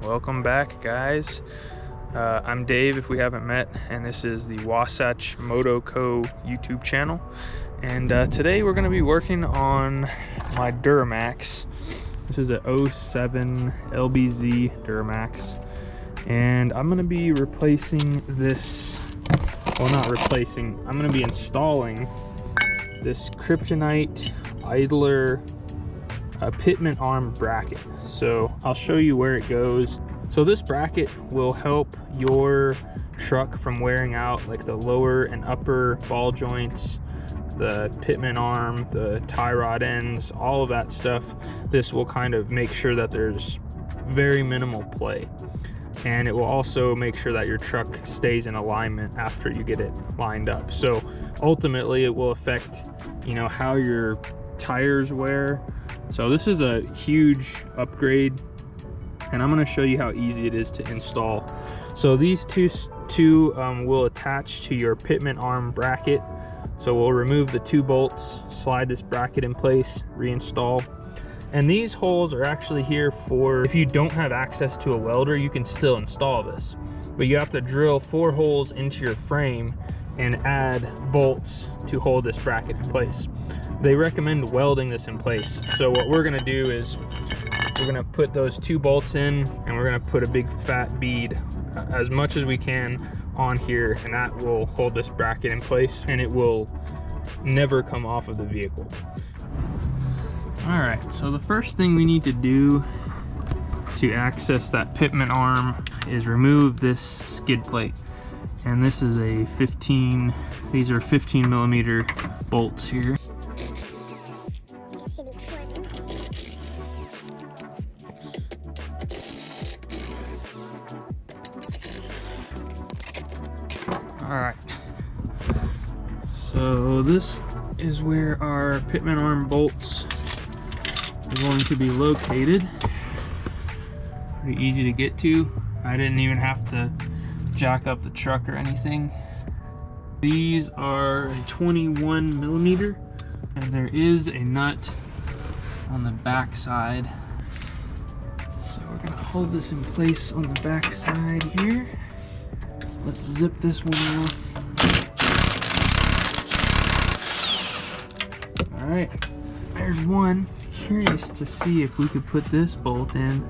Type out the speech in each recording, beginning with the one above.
Welcome back, guys. I'm Dave, if we haven't met, and this is the Wasatch Moto Co. YouTube channel. And today we're going to be working on my Duramax. This is a 07 LBZ Duramax. And I'm going to be replacing this, well, not replacing, I'm going to be installing this Kryptonite Idler pitman arm bracket. So I'll show you where it goes. So this bracket will help your truck from wearing out, like the lower and upper ball joints, the pitman arm, the tie rod ends, all of that stuff. This will kind of make sure that there's very minimal play, and it will also make sure that your truck stays in alignment after you get it lined up. So ultimately it will affect, you know, how your tires wear. So this is a huge upgrade, and I'm going to show you how easy it is to install. So these two will attach to your pitman arm bracket. So we'll remove the 2 bolts, slide this bracket in place, reinstall. And these holes are actually here for, if you don't have access to a welder, you can still install this. But you have to drill 4 holes into your frame and add bolts to hold this bracket in place. They recommend welding this in place. So what we're gonna do is we're gonna put those 2 bolts in, and we're gonna put a big fat bead, as much as we can, on here, and that will hold this bracket in place, and it will never come off of the vehicle. All right, so the first thing we need to do to access that pitman arm is remove this skid plate. And this is a 15, these are 15 millimeter bolts here. All right, so this is where our pitman arm bolts are going to be located. Pretty easy to get to. I didn't even have to jack up the truck or anything. These are a 21 millimeter, and there is a nut on the back side. So we're gonna hold this in place on the back side here. Let's zip this one off. All right, there's one. Curious to see if we could put this bolt in.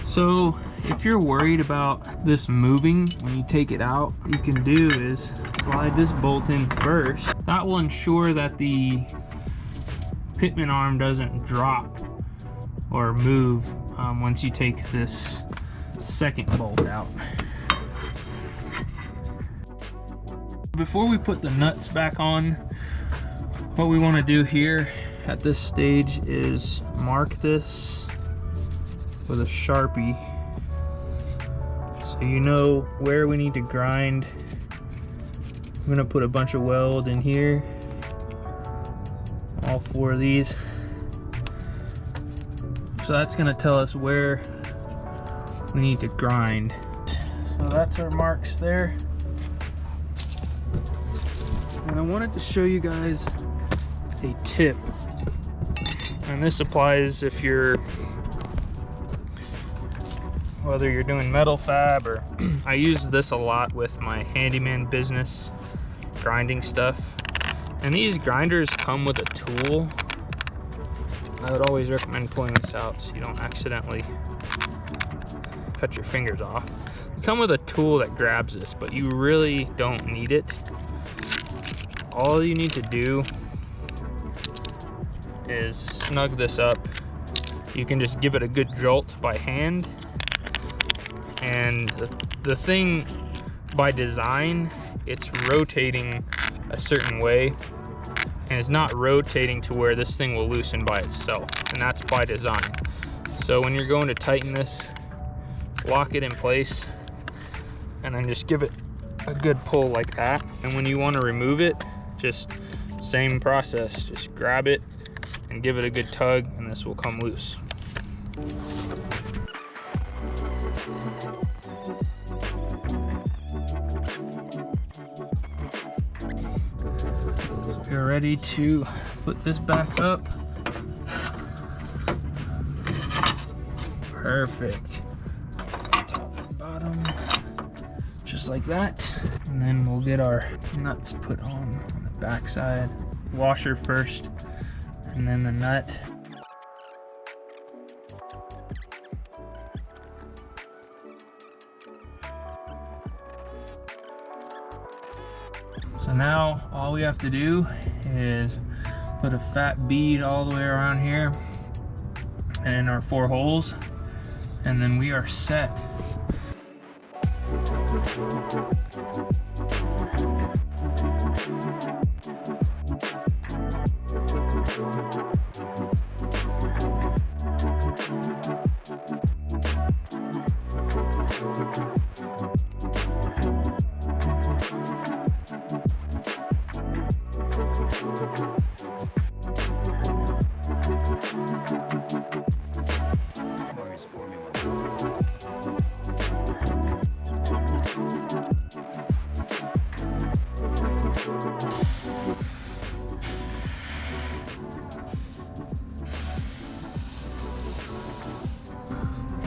So if you're worried about this moving when you take it out, what you can do is slide this bolt in first. That will ensure that the pitman arm doesn't drop or move once you take this second bolt out. Before we put the nuts back on, what we want to do here at this stage is mark this with a Sharpie, so you know where we need to grind. I'm gonna put a bunch of weld in here, all 4 of these. So that's gonna tell us where we need to grind. So that's our marks there. And I wanted to show you guys a tip, and this applies if you're, whether you're doing metal fab or I use this a lot with my handyman business, grinding stuff. And these grinders come with a tool. I would always recommend pulling this out so you don't accidentally cut your fingers off. They come with a tool that grabs this, but you really don't need it. All you need to do is snug this up. You can just give it a good jolt by hand. And the thing, by design, it's rotating a certain way, and it's not rotating to where this thing will loosen by itself, and that's by design. So when you're going to tighten this, lock it in place, and then just give it a good pull like that. And when you want to remove it, just same process, just grab it and give it a good tug, and this will come loose. So we're ready to put this back up. Perfect. Top and bottom, just like that. And then we'll get our nuts put on the back side. Washer first, and then the nut. So now all we have to do is put a fat bead all the way around here and in our 4 holes, and then we are set.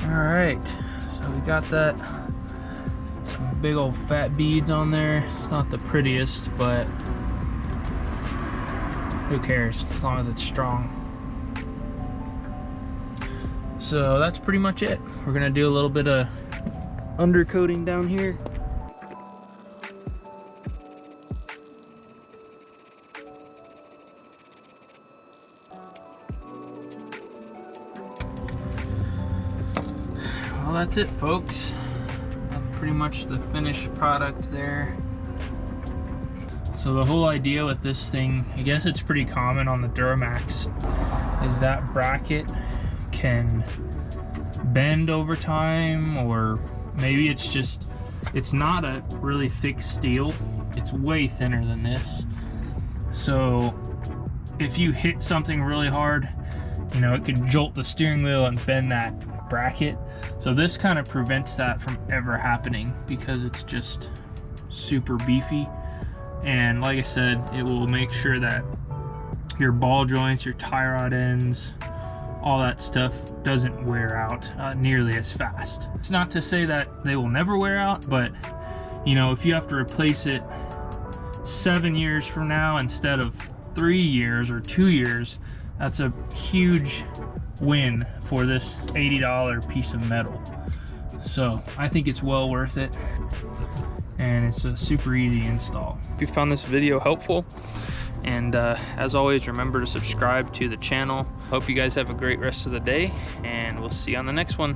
Alright, so we got that, some big old fat beads on there. It's not the prettiest, but who cares as long as it's strong. So that's pretty much it. We're gonna do a little bit of undercoating down here. Well, that's it, folks. That's pretty much the finished product there. So the whole idea with this thing, I guess it's pretty common on the Duramax, is that bracket can bend over time, or maybe it's just, it's not a really thick steel. It's way thinner than this. So if you hit something really hard, you know, it can jolt the steering wheel and bend that bracket. So this kind of prevents that from ever happening because it's just super beefy. And like I said, it will make sure that your ball joints, your tie rod ends, all that stuff doesn't wear out nearly as fast. It's not to say that they will never wear out, but you know, if you have to replace it 7 years from now instead of 3 years or 2 years, that's a huge win for this $80 piece of metal. So I think it's well worth it, and it's a super easy install. If you found this video helpful, and as always, remember to subscribe to the channel. Hope you guys have a great rest of the day, and we'll see you on the next one.